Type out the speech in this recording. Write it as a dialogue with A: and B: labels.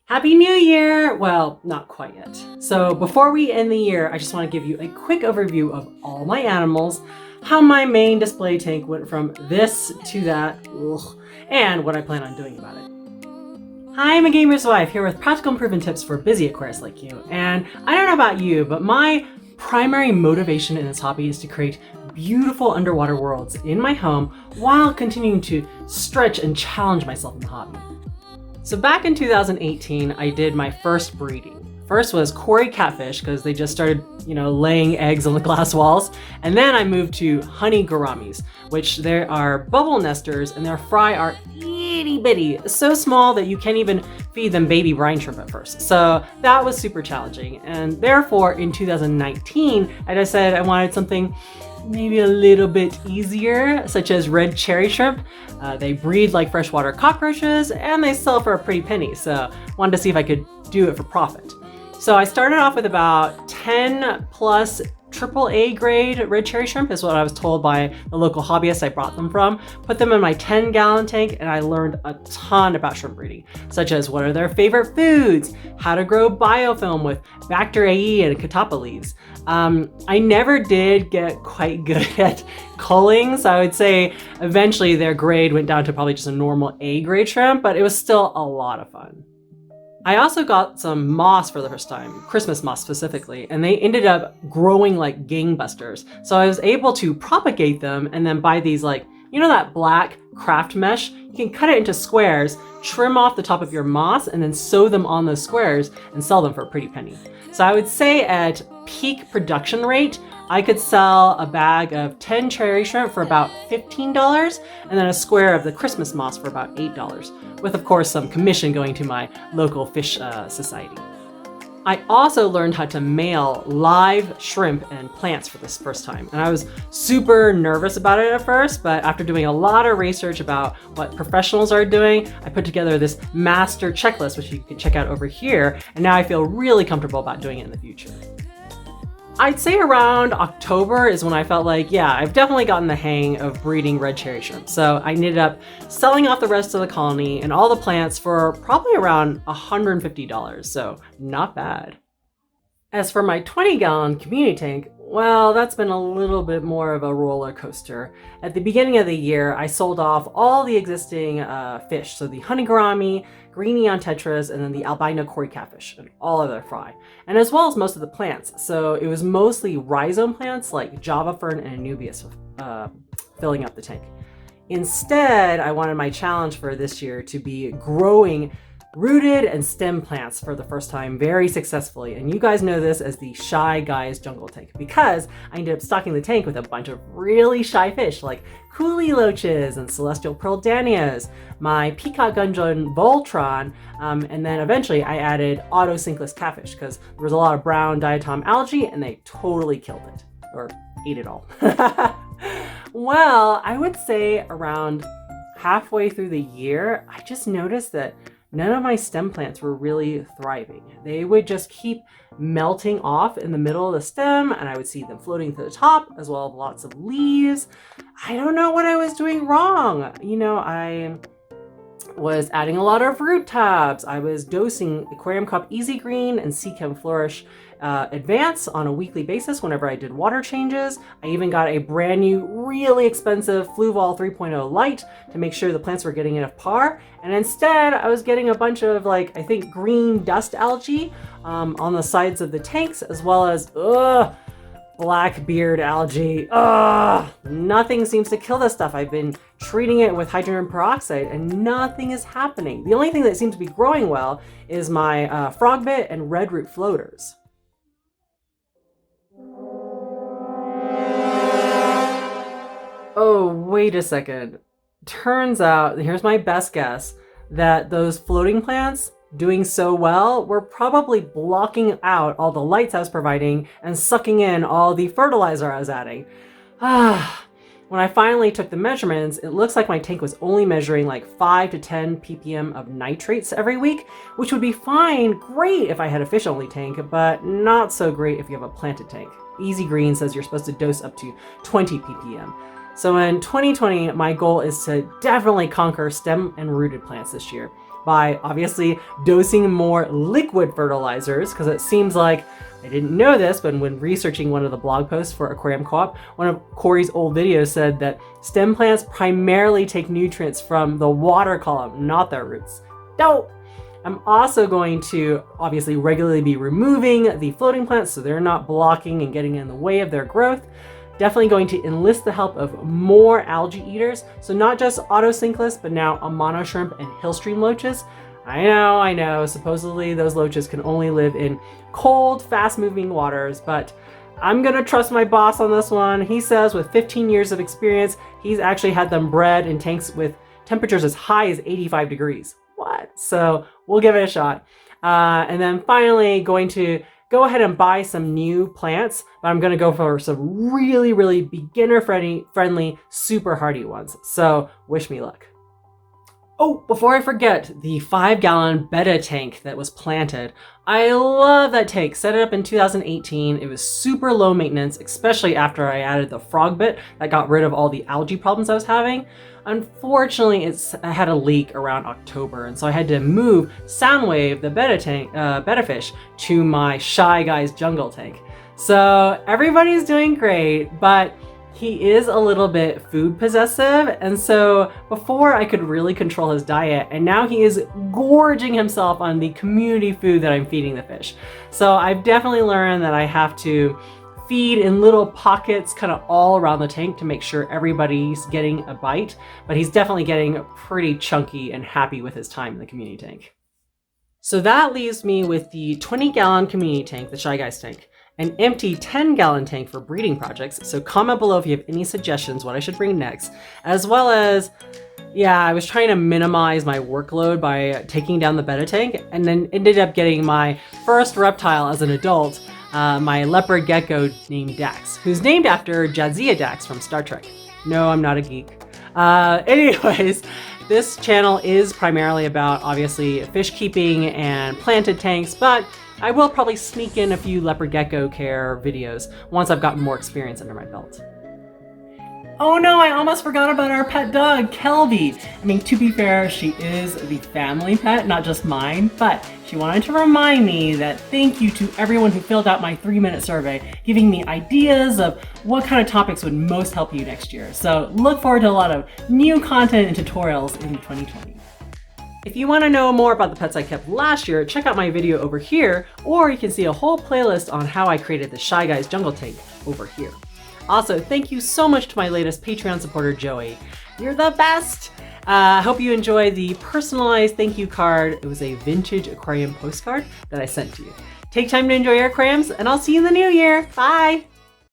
A: Happy New Year! Well, not quite yet. So before we end the year, I just want to give you a quick overview of all my animals, how my main display tank went from this to that, and what I plan on doing about it. Hi, I'm a gamer's wife here with practical improvement tips for busy aquarists like you. And I don't know about you, but my primary motivation in this hobby is to create beautiful underwater worlds in my home while continuing to stretch and challenge myself in the hobby. So back in 2018, I did my first breeding. First was Cory catfish because they just started, laying eggs on the glass walls. And then I moved to honey gouramis, which they are bubble nesters and their fry are itty bitty, so small that you can't even feed them baby brine shrimp at first. So that was super challenging. And therefore in 2019, I decided I wanted something maybe a little bit easier, such as red cherry shrimp. They breed like freshwater cockroaches and they sell for a pretty penny. So wanted to see if I could do it for profit. So I started off with about 10 plus AAA grade red cherry shrimp is what I was told by the local hobbyist I brought them from. Put them in my 10-gallon tank and I learned a ton about shrimp breeding, such as what are their favorite foods, how to grow biofilm with Bacteria and catappa leaves. I never did get quite good at culling, so I would say eventually their grade went down to probably just a normal A grade shrimp, but it was still a lot of fun. I also got some moss for the first time, Christmas moss specifically, and they ended up growing like gangbusters. So I was able to propagate them and then buy these that black craft mesh? You can cut it into squares, trim off the top of your moss, and then sew them on those squares and sell them for a pretty penny. So I would say at peak production rate, I could sell a bag of 10 cherry shrimp for about $15 and then a square of the Christmas moss for about $8, with of course some commission going to my local fish society. I also learned how to mail live shrimp and plants for this first time. And I was super nervous about it at first, but after doing a lot of research about what professionals are doing, I put together this master checklist, which you can check out over here. And now I feel really comfortable about doing it in the future. I'd say around October is when I felt like, yeah, I've definitely gotten the hang of breeding red cherry shrimp. So I ended up selling off the rest of the colony and all the plants for probably around $150. So not bad. As for my 20-gallon community tank, well, that's been a little bit more of a roller coaster. At the beginning of the year, I sold off all the existing fish. So the honey gourami, green neon tetras, and then the albino Cory catfish and all of their fry. And as well as most of the plants. So it was mostly rhizome plants like Java fern and Anubias filling up the tank. Instead, I wanted my challenge for this year to be growing rooted and stem plants for the first time very successfully. And you guys know this as the Shy Guys Jungle Tank because I ended up stocking the tank with a bunch of really shy fish like coolie loaches and celestial pearl danias, my peacock gudgeon Voltron, and then eventually I added autosynclus catfish because there was a lot of brown diatom algae and they totally killed it, or ate it all. Well, I would say around halfway through the year, I just noticed that none of my stem plants were really thriving. They would just keep melting off in the middle of the stem and I would see them floating to the top as well as lots of leaves. I don't know what I was doing wrong. I was adding a lot of root tabs. I was dosing Aquarium Cup Easy Green and Seachem Flourish Advance on a weekly basis whenever I did water changes. I even got a brand new, really expensive Fluval 3.0 light to make sure the plants were getting enough par. And instead, I was getting a bunch of I think green dust algae on the sides of the tanks, as well as black beard algae. Nothing seems to kill this stuff. I've been treating it with hydrogen peroxide and nothing is happening. The only thing that seems to be growing well is my frogbit and red root floaters. Oh, wait a second. Turns out, here's my best guess, that those floating plants doing so well were probably blocking out all the lights I was providing and sucking in all the fertilizer I was adding. When I finally took the measurements, it looks like my tank was only measuring 5 to 10 ppm of nitrates every week, which would be fine, great if I had a fish-only tank, but not so great if you have a planted tank. Easy Green says you're supposed to dose up to 20 ppm. So in 2020, my goal is to definitely conquer stem and rooted plants this year. by obviously dosing more liquid fertilizers, because it seems like, I didn't know this, but when researching one of the blog posts for Aquarium Co-op, one of Corey's old videos said that stem plants primarily take nutrients from the water column, not their roots. Dope! I'm also going to obviously regularly be removing the floating plants so they're not blocking and getting in the way of their growth. Definitely going to enlist the help of more algae eaters, so not just autosynclus, but now amano shrimp and hillstream loaches. I know, supposedly those loaches can only live in cold, fast-moving waters, but I'm gonna trust my boss on this one. He says with 15 years of experience, he's actually had them bred in tanks with temperatures as high as 85 degrees. What? So we'll give it a shot. And then finally going to go ahead and buy some new plants, but I'm gonna go for some really, really beginner-friendly, super hardy ones. So wish me luck. Oh, before I forget, the 5-gallon Betta tank that was planted. I love that tank. Set it up in 2018. It was super low maintenance, especially after I added the frog bit that got rid of all the algae problems I was having. Unfortunately, I had a leak around October, and so I had to move Soundwave, the Betta fish, to my Shy Guys jungle tank. So everybody's doing great, but he is a little bit food possessive, and so before I could really control his diet, and now he is gorging himself on the community food that I'm feeding the fish. So I've definitely learned that I have to feed in little pockets kind of all around the tank to make sure everybody's getting a bite, but he's definitely getting pretty chunky and happy with his time in the community tank. So that leaves me with the 20-gallon community tank, the Shy Guys tank, an empty 10-gallon tank for breeding projects, so comment below if you have any suggestions what I should bring next, as well as, yeah, I was trying to minimize my workload by taking down the Betta tank, and then ended up getting my first reptile as an adult, my leopard gecko named Dax, who's named after Jadzia Dax from Star Trek. No, I'm not a geek. Anyways, this channel is primarily about, obviously, fish keeping and planted tanks, but I will probably sneak in a few leopard gecko care videos once I've gotten more experience under my belt. Oh no, I almost forgot about our pet dog, Kelby. I mean, to be fair, she is the family pet, not just mine, but she wanted to remind me that thank you to everyone who filled out my 3-minute survey, giving me ideas of what kind of topics would most help you next year. So look forward to a lot of new content and tutorials in 2020. If you want to know more about the pets I kept last year, check out my video over here, or you can see a whole playlist on how I created the Shy Guys jungle tank over here. Also, thank you so much to my latest Patreon supporter, Joey. You're the best! I hope you enjoy the personalized thank you card. It was a vintage aquarium postcard that I sent to you. Take time to enjoy your aquariums, and I'll see you in the new year. Bye!